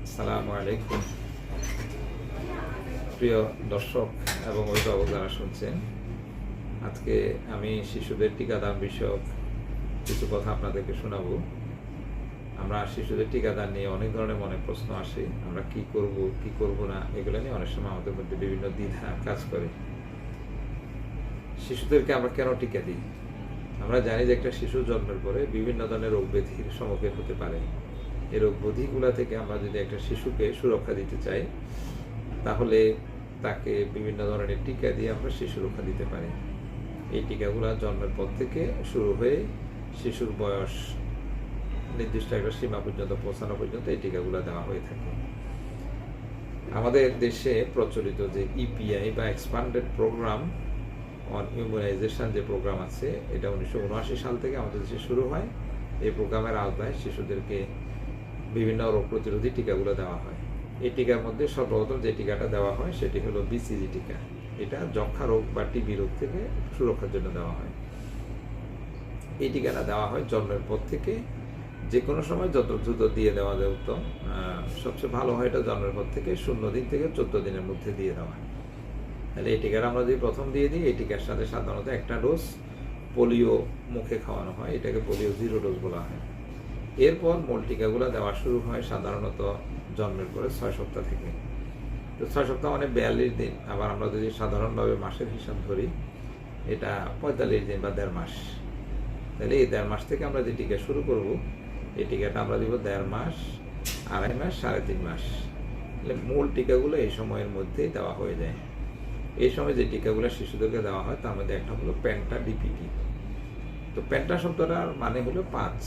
আসসালামু আলাইকুম প্রিয় দর্শক এবং অভিভাবক যারা শুনছেন, আজকে আমি শিশুদের টিকাদান বিষয়ক কিছু কথা আপনাদেরকে শোনাবো। আমরা শিশুদের টিকাদান নিয়ে অনেক ধরনের মনে প্রশ্ন আসে, আমরা কি করব না, এগুলো নিয়ে অনেক সময় আমাদের মধ্যে বিভিন্ন দ্বিধা কাজ করে। শিশুদেরকে আমরা কেন টিকা দিই? আমরা জানি যে একটা শিশু জন্মের পরে বিভিন্ন ধরনের রোগ ব্যাধির সম্মুখীন হতে পারে। এই রোগ ব্যাধিগুলো থেকে আমরা যদি একটা শিশুকে সুরক্ষা দিতে চাই, তাহলে তাকে বিভিন্ন ধরনের টিকা দিয়ে আমরা শিশু রক্ষা দিতে পারি। এই টিকাগুলো জন্মের পর থেকে শুরু হয়ে শিশুর বয়স নির্দিষ্ট একটা সীমা পর্যন্ত পৌঁছানো পর্যন্ত এই টিকাগুলো দেওয়া হয়ে থাকে। আমাদের দেশে প্রচলিত যে ইপিআই বা এক্সপান্ডেড প্রোগ্রাম অন ইমিউনাইজেশন যে প্রোগ্রাম আছে, এটা 1979 সাল থেকে আমাদের দেশে শুরু হয়। এই প্রোগ্রামের আওতায় শিশুদেরকে বিভিন্ন রোগ প্রতিরোধী টিকাগুলো দেওয়া হয়। এই টিকার মধ্যে সর্বপ্রথম যে টিকাটা দেওয়া হয় সেটি হলো বিসিজি টিকা। এটা যক্ষা রোগ বা টিবি রোগ থেকে সুরক্ষার জন্য দেওয়া হয়। এই টিকাটা দেওয়া হয় জন্মের পর থেকে, যে কোনো সময় যত দ্রুত দিয়ে দেওয়া যায় উত্তম। সবচেয়ে ভালো হয় এটা জন্মের পর থেকে 0 দিন থেকে 14 দিনের মধ্যে দিয়ে দেওয়া। তাহলে এই টিকাটা আমরা যদি প্রথম দিয়ে দিই, এই টিকার সাথে সাধারণত একটা ডোজ পোলিও মুখে খাওয়ানো হয়, এটাকে পোলিও 0 ডোজ বলা হয়। এরপর মূল টিকাগুলো দেওয়া শুরু হয় সাধারণত জন্মের পরে 6 সপ্তাহ থেকে। তো 6 সপ্তাহ মানে 42 দিন। আবার আমরা যদি সাধারণভাবে মাসের হিসাব ধরি, এটা 45 দিন বা 1.5 মাস। তাহলে এই 1.5 মাস থেকে আমরা যে টিকা শুরু করব, এই টিকাটা আমরা দিব 1.5 মাস, 2.5 মাস, 3.5 মাস। তাহলে মূল টিকাগুলো এই সময়ের মধ্যেই দেওয়া হয়ে যায়। এই সময় যে টিকাগুলো শিশুদেরকে দেওয়া হয় তার মধ্যে একটা হলো পেন্টা ডিপিটি। তো পেন্টা শব্দটার মানে হলো 5।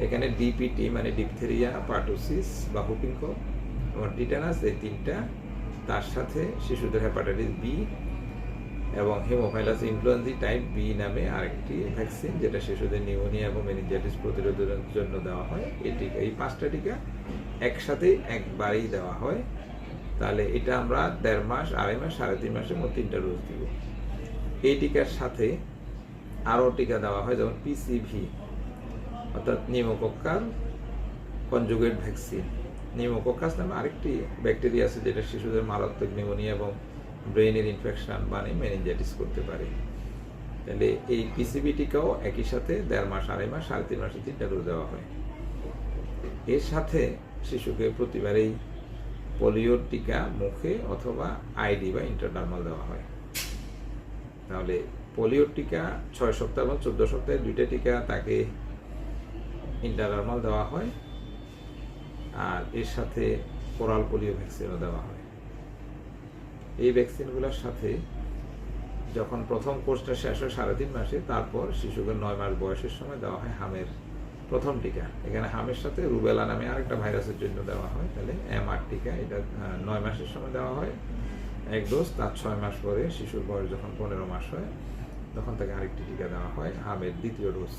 এখানে ডিপিটি মানে ডিপথেরিয়া, পার্টুসিস বা হুপিং কফ এবং টিটানাস, এই 3টা। তার সাথে শিশুদের হেপাটাইটিস বি এবং হেমোফাইলাস ইনফ্লুয়েঞ্জি টাইপ বি নামে আরেকটি ভ্যাকসিন, যেটা শিশুদের নিউমোনিয়া এবং মেনিনজাইটিস প্রতিরোধের জন্য দেওয়া হয়। এই 5টা টিকা একসাথে একবারেই দেওয়া হয়। তাহলে এটা আমরা 1.5 মাস, 2.5 মাস, 3.5 মাসের মধ্যে 3টা ডোজ দিব। এই টিকার সাথে আরও টিকা দেওয়া হয়, যেমন পিসিভি অর্থাৎ নিউমোকক্কাল কনজুগেট ভ্যাকসিন। নিউমোকক্কাস নামে আরেকটি ব্যাকটেরিয়া আছে, যেটা শিশুদের মারাত্মক নিউমোনিয়া এবং ব্রেইনের ইনফেকশন মানে মেনিনজাইটিস করতে পারে। তাহলে এই পিসিবি টিকাও একই সাথে 1.5 মাস, 2.5 মাস, 3.5 মাসে 3টা ডোজ দেওয়া হয়। এর সাথে শিশুকে প্রতিবারেই পোলিওর টিকা মুখে অথবা আইডি বা ইন্টারডার্মাল দেওয়া হয়। তাহলে পোলিওর টিকা 6 সপ্তাহ এবং 14 সপ্তাহে 2টা টিকা তাকে ইন্টারডার্মাল দেওয়া হয়, আর এর সাথে ওরাল পোলিও ভ্যাকসিনও দেওয়া হয়। এই ভ্যাকসিনগুলোর সাথে যখন প্রথম কোর্সটা শেষ হয় 3.5 মাসে, তারপর শিশুকে 9 মাস বয়সের সময় দেওয়া হয় হামের প্রথম টিকা। এখানে হামের সাথে রুবেলা নামে আরেকটা ভাইরাসের জন্য দেওয়া হয়। তাহলে MR টিকা, এটা 9 মাসের সময় দেওয়া হয় 1 ডোজ। তার 6 মাস পরে শিশুর বয়স যখন 15 মাস হয়, তখন তাকে আরেকটি টিকা দেওয়া হয় হামের 2য় ডোজ।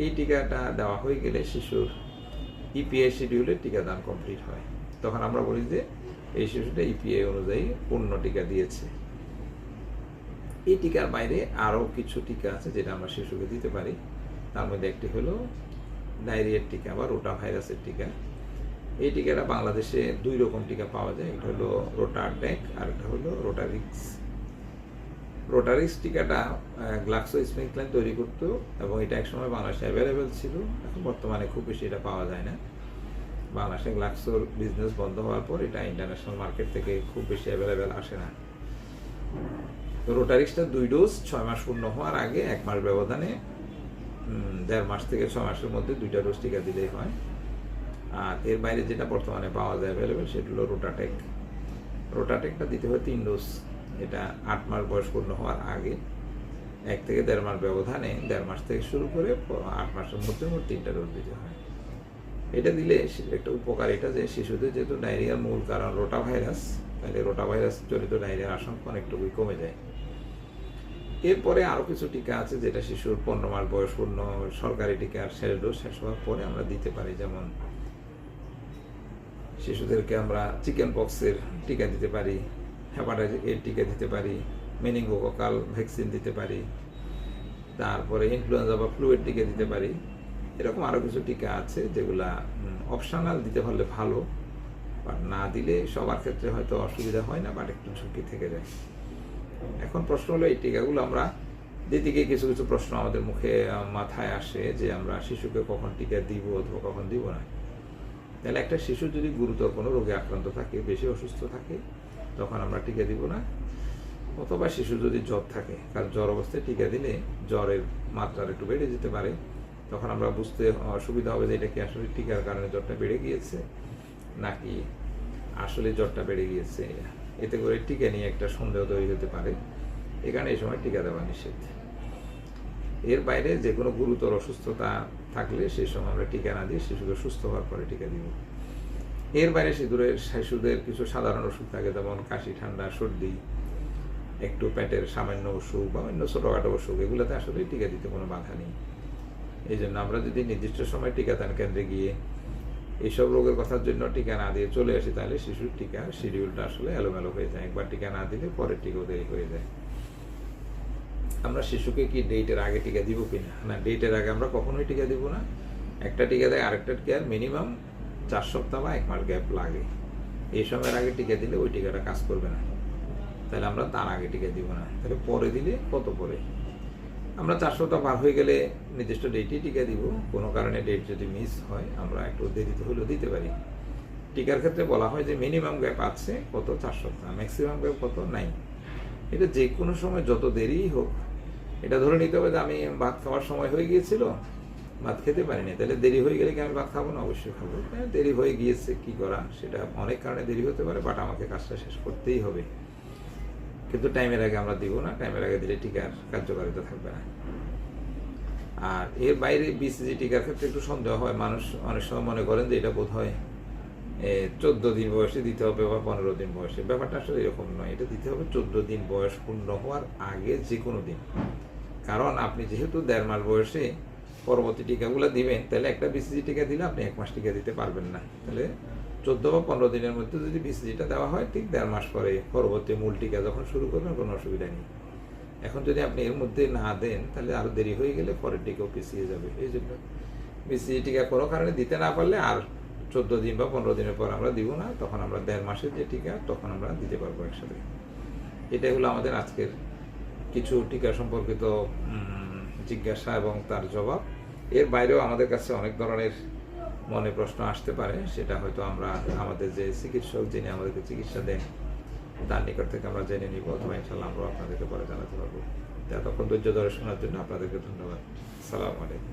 এই টিকাটা দেওয়া হয়ে গেলে শিশুর ইপিআই শিডিউলে টিকাদান কমপ্লিট হয়। তখন আমরা বলি যে এই শিশুটা ইপিআই অনুযায়ী পূর্ণ টিকা দিয়েছে। এই টিকার বাইরে আরও কিছু টিকা আছে যেটা আমরা শিশুকে দিতে পারি। তার মধ্যে একটি হলো ডায়রিয়ার টিকা বা রোটা ভাইরাসের টিকা। এই টিকাটা বাংলাদেশে 2 রকম টিকা পাওয়া যায়, একটা হলো রোটাটেক আর একটা হলো রোটারিক্স। রোটারিক্স টিকাটা গ্লাক্সোস্মিথক্লাইন তৈরি করতো এবং এটা একসময় বাংলাদেশে অ্যাভেলেবেল ছিল। এখন বর্তমানে খুব বেশি এটা পাওয়া যায় না। বাংলাদেশে গ্লাক্সোর বিজনেস বন্ধ হওয়ার পর এটা ইন্টারন্যাশনাল মার্কেট থেকে খুব বেশি অ্যাভেলেবেল আসে না। তো রোটারিক্সটা 2 ডোজ 6 মাস পূর্ণ হওয়ার আগে 1 মাস ব্যবধানে 1.5 মাস থেকে 6 মাসের মধ্যে 2টা ডোজ টিকা দিলেই হয়। আর এর বাইরে যেটা বর্তমানে পাওয়া যায় অ্যাভেলেবেল, সেটা হলো রোটাটেক। রোটাটেকটা দিতে হয় 3 ডোজ। এটা 8 মাস বয়স পূর্ণ হওয়ার আগে 1 থেকে 1.5 মাস ব্যবধানে 1.5 মাস থেকে শুরু করে 8 মাসের মধ্যে মোট 3টা ডোজ দিতে হয়। এটা দিলে একটা উপকার এটা যে শিশুদের যেহেতু ডায়রিয়ার মূল কারণ রোটা ভাইরাস, তাহলে রোটা ভাইরাস জনিত ডায়রিয়ার আশঙ্কা অনেকটুকুই কমে যায়। এরপরে আরও কিছু টিকা আছে যেটা শিশুর 15 মাস বয়স পূর্ণ সরকারি টিকার শেষ ডোজ শেষ হওয়ার পরে আমরা দিতে পারি। যেমন শিশুদেরকে আমরা চিকেন পক্সের টিকা দিতে পারি, হেপাটাইটিস এর টিকা দিতে পারি, মেনিঙ্গোককাল ভ্যাকসিন দিতে পারি, তারপরে ইনফ্লুয়েঞ্জা বা ফ্লুয়ের টিকা দিতে পারি। এরকম আরও কিছু টিকা আছে যেগুলা অপশনাল দিতে পারলে ভালো, বাট না দিলে সবার ক্ষেত্রে হয়তো অসুবিধা হয় না, বাট একটু ঝুঁকি থেকে যায়। এখন প্রশ্ন হলো এই টিকাগুলো আমরা দিদিকে কিছু কিছু প্রশ্ন আমাদের মুখে মাথায় আসে যে আমরা শিশুকে কখন টিকা দিব অথবা কখন দিব না। তাহলে একটা শিশু যদি গুরুতর কোনো রোগে আক্রান্ত থাকে, বেশি অসুস্থ থাকে, তখন আমরা টিকা দিব না। অথবা শিশু যদি জ্বর থাকে, কারণ জ্বর অবস্থায় টিকা দিলে জ্বরের মাত্রা একটু বেড়ে যেতে পারে, তখন আমরা বুঝতে অসুবিধা হবে যে এটা কি আসলে টিকার কারণে জ্বরটা বেড়ে গিয়েছে নাকি আসলে জ্বরটা বেড়ে গিয়েছে। এতে করে টিকা নিয়ে একটা সন্দেহ তৈরি হতে পারে, এখানে এই সময় টিকা দেওয়া নিষেধ। এর বাইরে যে কোনো গুরুতর অসুস্থতা থাকলে সেই সময় আমরা টিকা না দিয়ে শিশুকে সুস্থ হওয়ার পরে টিকা দিব। এর বাইরে শিশুদের কিছু সাধারণ ওষুধ থাকে, যেমন কাশি, ঠান্ডা, সর্দি, একটু পেটের সামান্য অসুখ বা অন্য ছোটোখাটো অসুখ, এগুলোতে আসলে টিকা দিতে কোনো বাধা নেই। এই জন্য আমরা যদি নির্দিষ্ট সময় টিকাদান কেন্দ্রে গিয়ে এইসব রোগের কথার জন্য টিকা না দিয়ে চলে আসি, তাহলে শিশুর টিকা শিডিউলটা আসলে এলোমেলো হয়ে যায়। একবার টিকা না দিলে পরের টিকাও দেরি হয়ে যায়। আমরা শিশুকে কি ডেটের আগে টিকা দিব কিনা? না, ডেটের আগে আমরা কখনোই টিকা দিব না। একটা টিকা দেয় আরেকটা টিকার মিনিমাম 4 সপ্তাহ বা 1 মাস গ্যাপ লাগে। এই সময়ের আগে টিকা দিলে ওই টিকাটা কাজ করবে না, তাহলে আমরা তার আগে টিকা দিব না। তাহলে পরে দিলে কত পরে? আমরা 4 সপ্তাহ পার হয়ে গেলে নির্দিষ্ট ডেটেই টিকা দিব। কোনো কারণে ডেট যদি মিস হয়, আমরা একটু দেরিতে হলেও দিতে পারি। টিকার ক্ষেত্রে বলা হয় যে মিনিমাম গ্যাপ আছে কত, 4 সপ্তাহ, ম্যাক্সিমাম গ্যাপ কত, নাই। এটা যে কোনো সময় যত দেরিই হোক, এটা ধরে নিতে হবে যে আমি ভাত খাওয়ার সময় হয়ে গিয়েছিল, ভাত খেতে পারিনি, তাহলে দেরি হয়ে গেলে কি আমি ভাত খাবো না? অবশ্যই খাবো। দেরি হয়ে গিয়েছে, কি করা, সেটা অনেক কারণে দেরি হতে পারে, বাট আমাকে কাজটা শেষ করতেই হবে। কিন্তু টাইমের আগে আমরা দিব না, টাইমের আগে দিলে টিকার কার্যকারিতা থাকবে না। আর এর বাইরে বিসিজি টিকার ক্ষেত্রে একটু সন্দেহ হয়, মানুষ অনেক সময় মনে করেন যে এটা বোধ হয় 14 দিন বয়সে দিতে হবে বা 15 দিন বয়সে। ব্যাপারটা আসলে এরকম নয়, এটা দিতে হবে 14 দিন বয়স পূর্ণ হওয়ার আগে যে কোনো দিন। কারণ আপনি যেহেতু 1.5 মাস বয়সে পরবর্তী টিকাগুলো দিবেন, তাহলে একটা বিসিজি টিকা দিলে আপনি 1 মাস টিকা দিতে পারবেন না। তাহলে 14 বা 15 দিনের মধ্যে যদি বিসিজিটা দেওয়া হয়, ঠিক 1.5 মাস পরে পরবর্তী মূল টিকা যখন শুরু করবেন, কোনো অসুবিধা নেই। এখন যদি আপনি এর মধ্যে না দেন, তাহলে আরও দেরি হয়ে গেলে পরের টিকাও পিছিয়ে যাবে। এই জন্য বিসিজি টিকা কোনো কারণে দিতে না পারলে আর 14 দিন বা 15 দিনের পর আমরা দিব না, তখন আমরা 1.5 মাসের যে টিকা তখন আমরা দিতে পারবো একসাথে। এটাই হলো আমাদের আজকের কিছু টিকা সম্পর্কিত জিজ্ঞাসা এবং তার জবাব। এর বাইরেও আমাদের কাছে অনেক ধরনের মনে প্রশ্ন আসতে পারে, সেটা হয়তো আমরা আমাদের যে চিকিৎসক যিনি আমাদেরকে চিকিৎসা দেন তার নিকট থেকে আমরা জেনে নিব, অথবা ইনশাল্লাহ আমরা আপনাদেরকে পরে জানাতে পারবো। এতক্ষণ ধৈর্য ধরে শোনার জন্য আপনাদেরকে ধন্যবাদ। আসসালামু আলাইকুম।